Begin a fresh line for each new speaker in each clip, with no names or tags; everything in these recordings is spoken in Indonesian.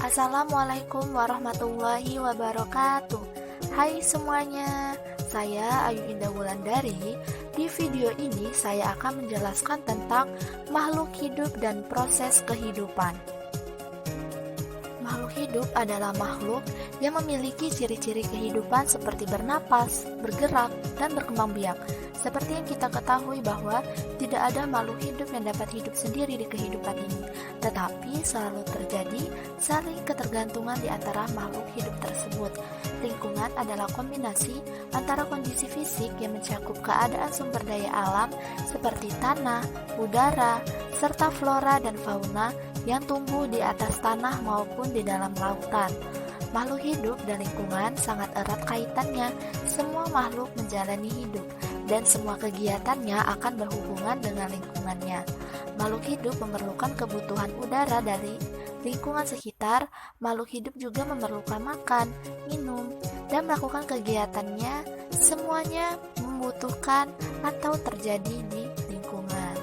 Assalamualaikum warahmatullahi wabarakatuh. Hai semuanya, saya Ayu Indah Wulandari. Di video ini saya akan menjelaskan tentang makhluk hidup dan proses kehidupan. Makhluk hidup adalah makhluk yang memiliki ciri-ciri kehidupan seperti bernapas, bergerak, dan berkembang biak. Seperti yang kita ketahui bahwa tidak ada makhluk hidup yang dapat hidup sendiri di kehidupan ini, tetapi selalu terjadi saling ketergantungan di antara makhluk hidup tersebut. Lingkungan adalah kombinasi antara kondisi fisik yang mencakup keadaan sumber daya alam seperti tanah, udara, serta flora dan fauna yang tumbuh di atas tanah maupun di dalam lautan. Makhluk hidup dan lingkungan sangat erat kaitannya. Semua makhluk menjalani hidup dan semua kegiatannya akan berhubungan dengan lingkungannya. Makhluk hidup memerlukan kebutuhan udara dari lingkungan sekitar. Makhluk hidup juga memerlukan makan, minum, dan melakukan kegiatannya. Semuanya membutuhkan atau terjadi di lingkungan.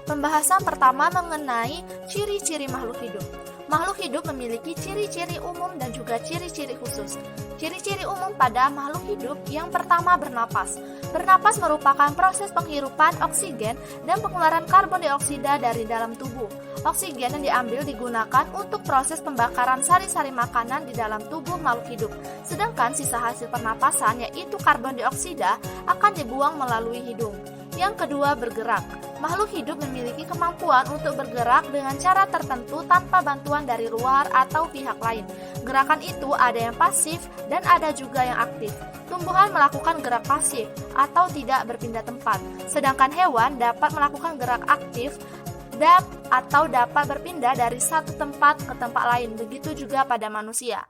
Pembahasan pertama mengenai ciri-ciri makhluk hidup. Makhluk hidup memiliki ciri-ciri umum dan juga ciri-ciri khusus. Ciri-ciri umum pada makhluk hidup yang pertama bernapas. Bernapas merupakan proses penghirupan oksigen dan pengeluaran karbon dioksida dari dalam tubuh. Oksigen yang diambil digunakan untuk proses pembakaran sari-sari makanan di dalam tubuh makhluk hidup. Sedangkan sisa hasil pernapasan yaitu karbon dioksida akan dibuang melalui hidung. Yang kedua, bergerak. Makhluk hidup memiliki kemampuan untuk bergerak dengan cara tertentu tanpa bantuan dari luar atau pihak lain. Gerakan itu ada yang pasif dan ada juga yang aktif. Tumbuhan melakukan gerak pasif atau tidak berpindah tempat, sedangkan hewan dapat melakukan gerak aktif atau dapat berpindah dari satu tempat ke tempat lain. Begitu juga pada manusia.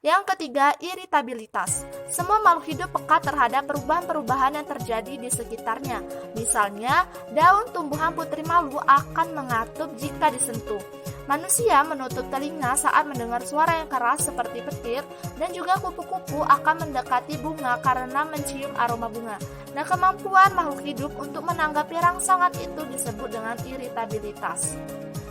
Yang ketiga, iritabilitas. Semua makhluk hidup peka terhadap perubahan-perubahan yang terjadi di sekitarnya. Misalnya, daun tumbuhan putri malu akan mengatup jika disentuh. Manusia menutup telinga saat mendengar suara yang keras seperti petir, dan juga kupu-kupu akan mendekati bunga karena mencium aroma bunga. Nah, kemampuan makhluk hidup untuk menanggapi rangsangan itu disebut dengan iritabilitas.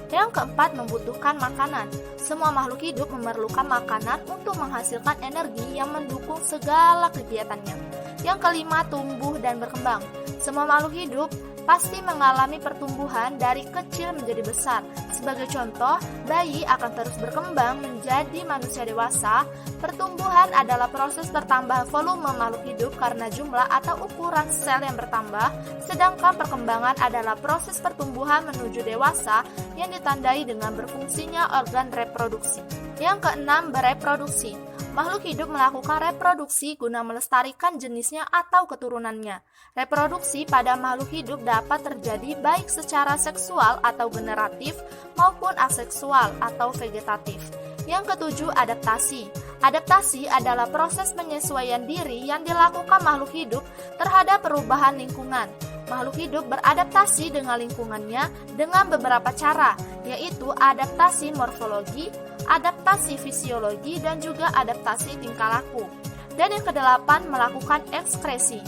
Yang keempat, membutuhkan makanan. Semua makhluk hidup memerlukan makanan untuk menghasilkan energi yang mendukung segala kegiatannya. Yang kelima, tumbuh dan berkembang. Semua makhluk hidup pasti mengalami pertumbuhan dari kecil menjadi besar. Sebagai contoh, bayi akan terus berkembang menjadi manusia dewasa. Pertumbuhan adalah proses bertambah volume makhluk hidup karena jumlah atau ukuran sel yang bertambah, sedangkan perkembangan adalah proses pertumbuhan menuju dewasa yang ditandai dengan berfungsinya organ reproduksi. Yang keenam, bereproduksi. Makhluk hidup melakukan reproduksi guna melestarikan jenisnya atau keturunannya. Reproduksi pada makhluk hidup dapat terjadi baik secara seksual atau generatif maupun aseksual atau vegetatif. Yang ketujuh, adaptasi. Adaptasi adalah proses penyesuaian diri yang dilakukan makhluk hidup terhadap perubahan lingkungan. Makhluk hidup beradaptasi dengan lingkungannya dengan beberapa cara, yaitu adaptasi morfologi, adaptasi fisiologi, dan juga adaptasi tingkah laku. Dan yang kedelapan, melakukan ekskresi.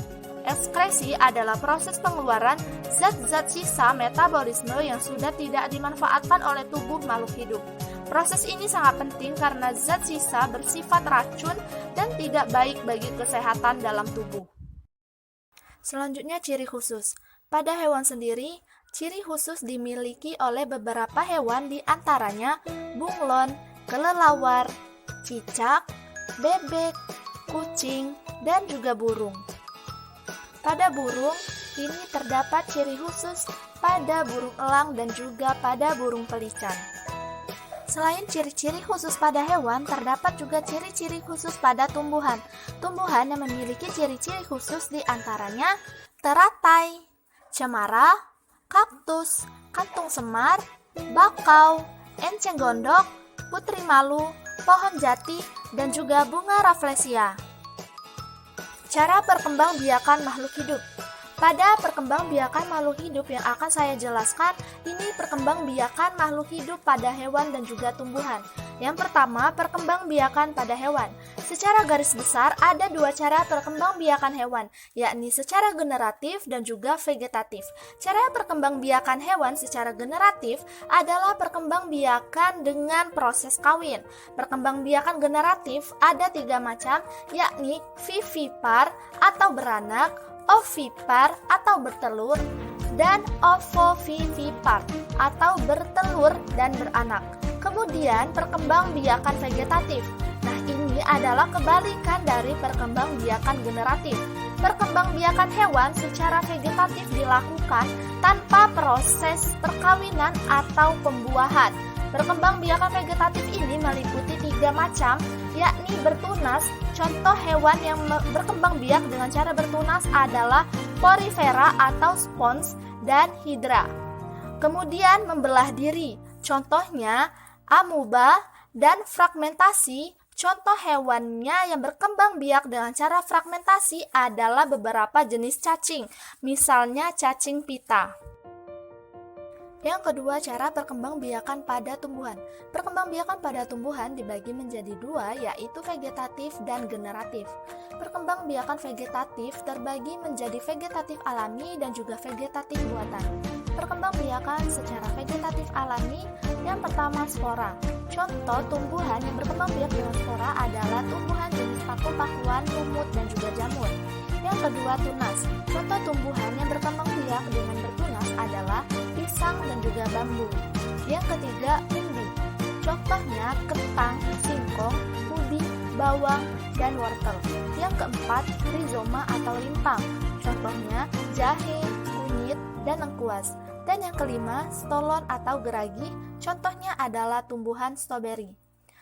Ekskresi adalah proses pengeluaran zat-zat sisa metabolisme yang sudah tidak dimanfaatkan oleh tubuh makhluk hidup. Proses ini sangat penting karena zat sisa bersifat racun dan tidak baik bagi kesehatan dalam tubuh. Selanjutnya, ciri khusus. Pada hewan sendiri, ciri khusus dimiliki oleh beberapa hewan, di antaranya bunglon, kelelawar, cicak, bebek, kucing, dan juga burung. Pada burung, ini terdapat ciri khusus pada burung elang dan juga pada burung pelican. Selain ciri-ciri khusus pada hewan, terdapat juga ciri-ciri khusus pada tumbuhan. Tumbuhan yang memiliki ciri-ciri khusus di antaranya teratai, cemara, kaktus, kantung semar, bakau, enceng gondok, putri malu, pohon jati, dan juga bunga rafflesia. Cara perkembangbiakan makhluk hidup. Pada perkembangbiakan makhluk hidup yang akan saya jelaskan, ini perkembangbiakan makhluk hidup pada hewan dan juga tumbuhan. Yang pertama, perkembangbiakan pada hewan. Secara garis besar, ada dua cara perkembangbiakan hewan, yakni secara generatif dan juga vegetatif. Cara perkembangbiakan hewan secara generatif adalah perkembangbiakan dengan proses kawin. Perkembangbiakan generatif ada 3 macam, yakni vivipar atau beranak, ovipar atau bertelur, dan ovovivipar atau bertelur dan beranak. Kemudian perkembangbiakan vegetatif. Nah, ini adalah kebalikan dari perkembangbiakan generatif. Perkembangbiakan hewan secara vegetatif dilakukan tanpa proses perkawinan atau pembuahan. Perkembangbiakan vegetatif ini meliputi 3 macam, yakni bertunas. Contoh hewan yang berkembang biak dengan cara bertunas adalah porifera atau spons dan hidra. Kemudian membelah diri, contohnya amuba, dan fragmentasi. Contoh hewannya yang berkembang biak dengan cara fragmentasi adalah beberapa jenis cacing, misalnya cacing pita. Yang kedua, cara perkembangbiakan pada tumbuhan. Perkembangbiakan pada tumbuhan dibagi menjadi 2, yaitu vegetatif dan generatif. Perkembangbiakan vegetatif terbagi menjadi vegetatif alami dan juga vegetatif buatan. Perkembangbiakan secara vegetatif alami, yang pertama spora. Contoh tumbuhan yang berkembang biak dengan spora adalah tumbuhan jenis paku-pakuan, lumut, dan juga jamur. Yang kedua, tunas. Contoh tumbuhan yang berkembang biak dengan bertunas adalah pisang dan juga bambu. Yang ketiga, umbi. Contohnya kentang, singkong, ubi, bawang, dan wortel. Yang keempat, rizoma atau lintang. Contohnya jahe, kunyit, dan lengkuas. Dan yang kelima, stolon atau geragi. Contohnya adalah tumbuhan stroberi.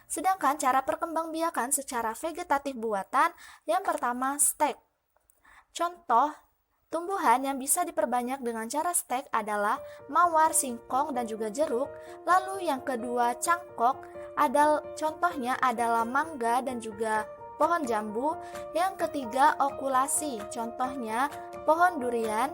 Sedangkan cara perkembangbiakan secara vegetatif buatan, yang pertama stek. Contoh tumbuhan yang bisa diperbanyak dengan cara stek adalah mawar, singkong, dan juga jeruk. Lalu yang kedua cangkok, contohnya adalah mangga dan juga pohon jambu. Yang ketiga okulasi, contohnya pohon durian.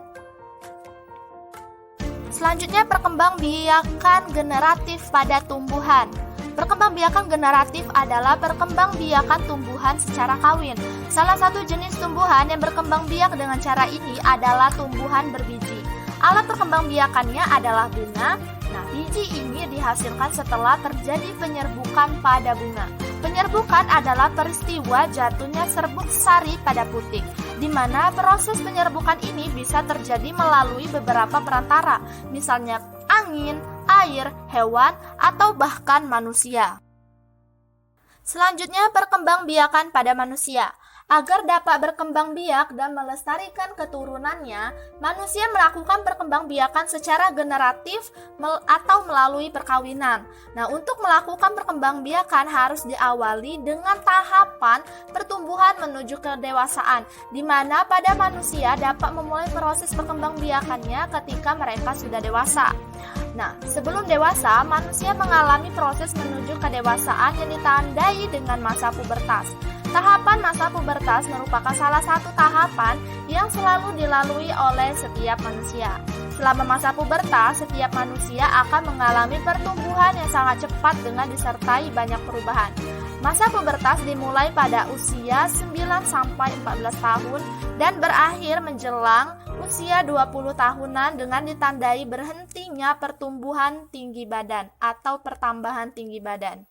Selanjutnya perkembangbiakan generatif pada tumbuhan. Perkembangbiakan generatif adalah perkembangbiakan tumbuhan secara kawin. Salah satu jenis tumbuhan yang berkembang biak dengan cara ini adalah tumbuhan berbiji. Alat perkembangbiakannya adalah bunga. Nah, biji ini dihasilkan setelah terjadi penyerbukan pada bunga. Penyerbukan adalah peristiwa jatuhnya serbuk sari pada putik, di mana proses penyerbukan ini bisa terjadi melalui beberapa perantara, misalnya angin, air, hewan, atau bahkan manusia. Selanjutnya, perkembangbiakan pada manusia. Agar dapat berkembang biak dan melestarikan keturunannya, manusia melakukan perkembangbiakan secara generatif atau melalui perkawinan. Nah, untuk melakukan perkembangbiakan harus diawali dengan tahapan pertumbuhan menuju kedewasaan, di mana pada manusia dapat memulai proses perkembangbiakannya ketika mereka sudah dewasa. Nah, sebelum dewasa, manusia mengalami proses menuju kedewasaan yang ditandai dengan masa pubertas. Tahapan masa pubertas merupakan salah satu tahapan yang selalu dilalui oleh setiap manusia. Selama masa pubertas, setiap manusia akan mengalami pertumbuhan yang sangat cepat dengan disertai banyak perubahan. Masa pubertas dimulai pada usia 9-14 tahun dan berakhir menjelang usia 20 tahunan dengan ditandai berhentinya pertumbuhan tinggi badan atau pertambahan tinggi badan.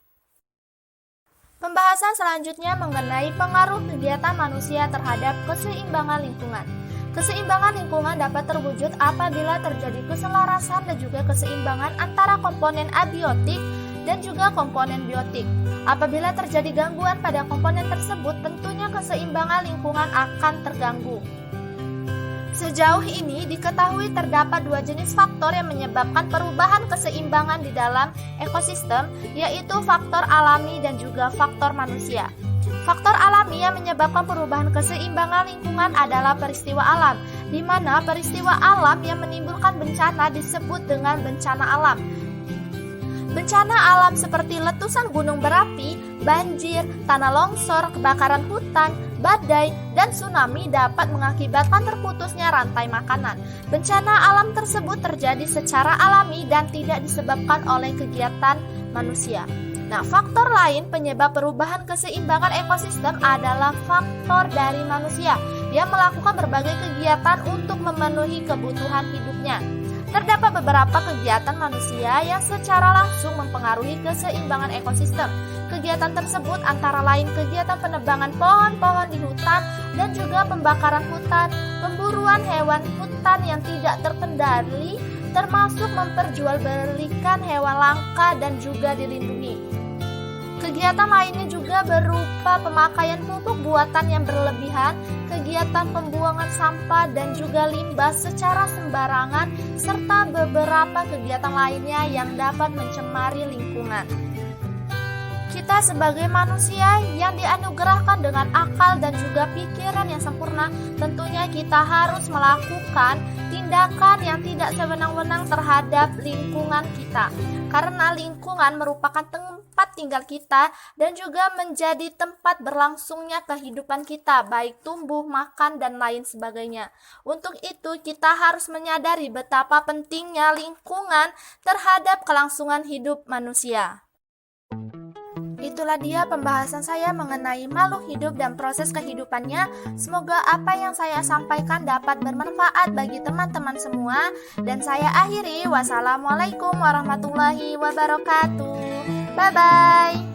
Pembahasan selanjutnya mengenai pengaruh kegiatan manusia terhadap keseimbangan lingkungan. Keseimbangan lingkungan dapat terwujud apabila terjadi keselarasan dan juga keseimbangan antara komponen abiotik dan juga komponen biotik. Apabila terjadi gangguan pada komponen tersebut, tentunya keseimbangan lingkungan akan terganggu. Sejauh ini diketahui terdapat 2 jenis faktor yang menyebabkan perubahan keseimbangan di dalam ekosistem, yaitu faktor alami dan juga faktor manusia. Faktor alami yang menyebabkan perubahan keseimbangan lingkungan adalah peristiwa alam, di mana peristiwa alam yang menimbulkan bencana disebut dengan bencana alam. Bencana alam seperti letusan gunung berapi, banjir, tanah longsor, kebakaran hutan, badai, dan tsunami dapat mengakibatkan terputusnya rantai makanan. Bencana alam tersebut terjadi secara alami dan tidak disebabkan oleh kegiatan manusia. Nah, faktor lain penyebab perubahan keseimbangan ekosistem adalah faktor dari manusia yang melakukan berbagai kegiatan untuk memenuhi kebutuhan hidupnya. Terdapat beberapa kegiatan manusia yang secara langsung mempengaruhi keseimbangan ekosistem. Kegiatan tersebut antara lain kegiatan penebangan pohon-pohon di hutan dan juga pembakaran hutan, pemburuan hewan hutan yang tidak terkendali, termasuk memperjualbelikan hewan langka dan juga dilindungi. Kegiatan lainnya juga berupa pemakaian pupuk buatan yang berlebihan, kegiatan pembuangan sampah dan juga limbah secara sembarangan, serta beberapa kegiatan lainnya yang dapat mencemari lingkungan. Kita sebagai manusia yang dianugerahkan dengan akal dan juga pikiran yang sempurna, tentunya kita harus melakukan tindakan yang tidak sewenang-wenang terhadap lingkungan kita. Karena lingkungan merupakan tempat tinggal kita dan juga menjadi tempat berlangsungnya kehidupan kita, baik tumbuh, makan, dan lain sebagainya. Untuk itu, kita harus menyadari betapa pentingnya lingkungan terhadap kelangsungan hidup manusia. Itulah dia pembahasan saya mengenai makhluk hidup dan proses kehidupannya. Semoga apa yang saya sampaikan dapat bermanfaat bagi teman-teman semua. Dan saya akhiri, wassalamualaikum warahmatullahi wabarakatuh. Bye-bye.